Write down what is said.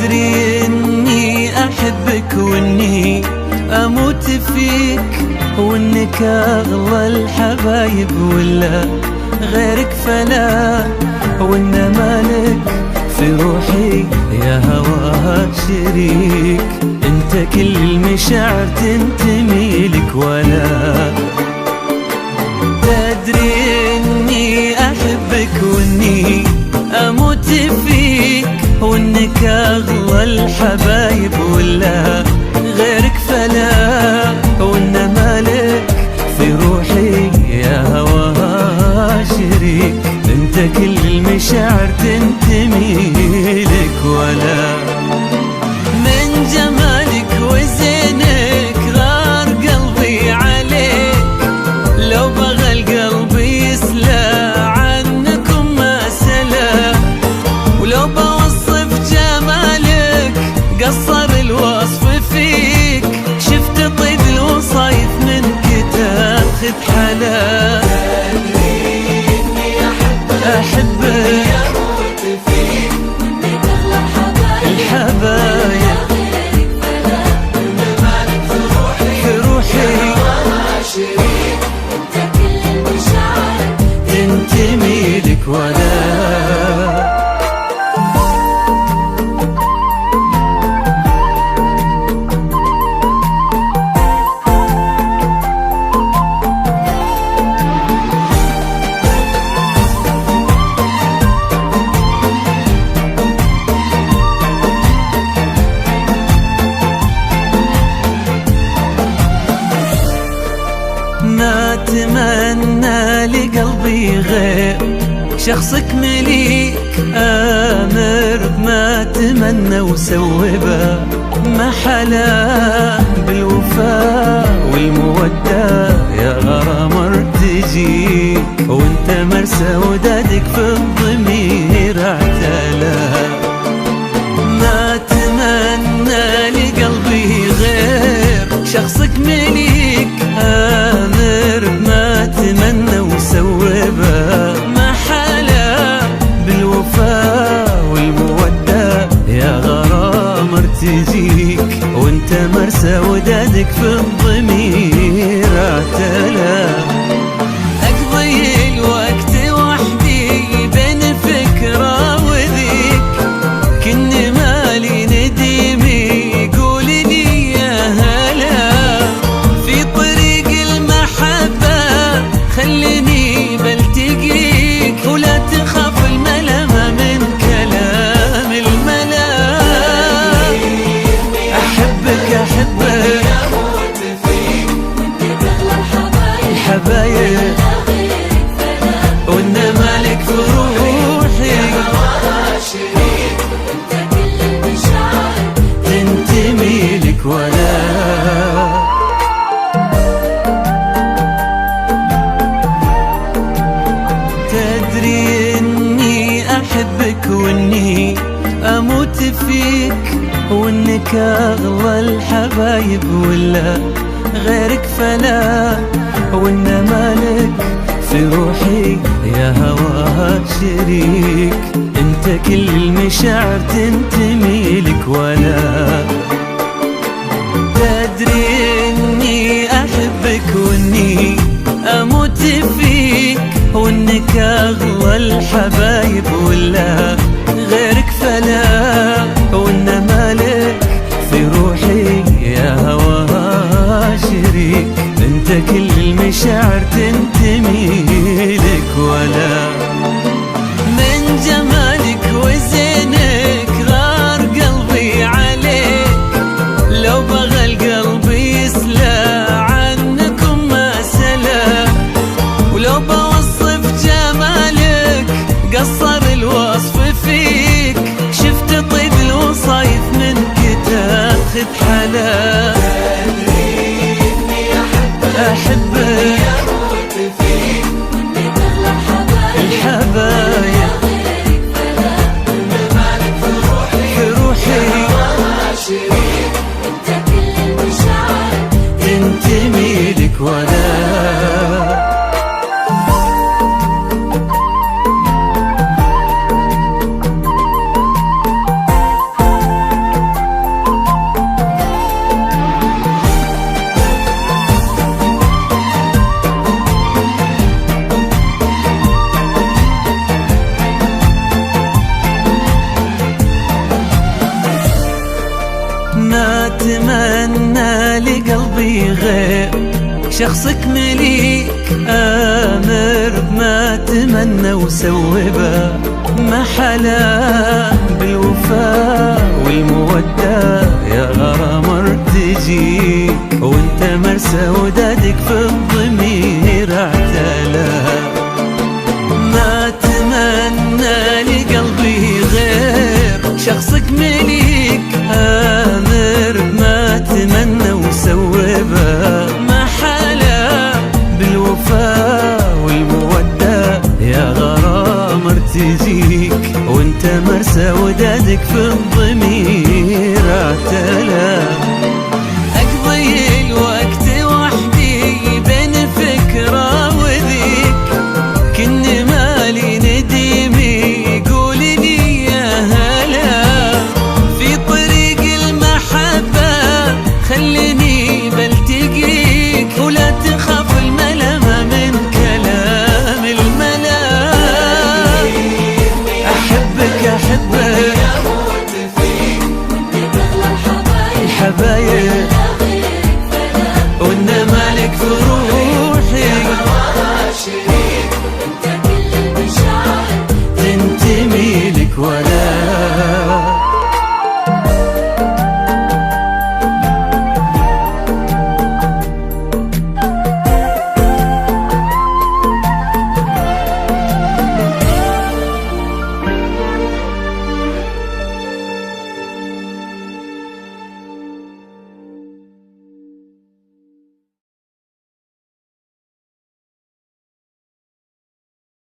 تدري اني احبك واني اموت فيك، وانك اغلى الحبايب ولا غيرك فلا، وان مالك في روحي يا هواها شريك. انت كل المشاعر تنتمي لك ولا تدري اني احبك واني اموت فيك، وانك اغلى الحبايب ولا غيرك فلا، وان مالك في روحي يا هواها شريك. انت كل المشاعر تنتمي لك ولا من جمالك وزينك غار قلبي عليك. لو بغى القلب يسلى عنكم ما سلا، ولو بوصف جمالك قصر الوصف فيك. شفت طيب الوصايف منك تاخذ حلا. أحبك أموت فيك، وإنك أغلى الحبايب في روحي شريك. أنت كل المشاعر تنتمي لك ولا ما أتمنى لقلبي غير شخصك مليك. آمر بما أتمنى وسوبه ما حلا بالوفاء والمودة يا غرامر تجيك. وانت مرسى ودادك في الضمير اعتلى. ما أتمنى لقلبي غير شخصك مليك. آمر بما أتمنى وسوبه ما حلا بالوفاء والمودة يا غرامر تجيك. وانت مرسى ودادك في الضمير اعتلى. اقضي الوقت وحدي بين فكرة وذيك. كن مالي نديمي يقول لي يا هلا. في طريق المحبة خليني بلتقيك، ولا تخاف الملامة من كلام الملا. أحبك أحبك أموت فيك، وإنك أغلى الحبايب وإن مالك في روحي شريك. أنت كل المشاعر تنتمي لك ولا تدري اني احبك واني اموت فيك، وانك اغلى الحبايب ولا غيرك فلا، وان مالك في روحي يا هواها شريك. انت كل المشاعر تنتمي لك ولا تدري اني احبك واني اموت فيك، وانك اغلى الحبايب ولا غيرك فلا، وان مالك في روحي يا هواها شريك. انت كل المشاعر تنتمي لك ولا من جمالك وزينك غار قلبي عليك. لو بغى القلب يسلى عنكم ما سلا، ولو بوصف جمالك قصر الوصف فيك. شفت طيب الوصايف منك تاخذ حلا. أحبك أحبك أموت فيك، وإنك أغلى الحبايب شخصك مليك آمر بما تمنى وسوبه، ما حلا بالوفاء والمودة يا غرام ارتجي، وانت مرسى ودادك في الضوء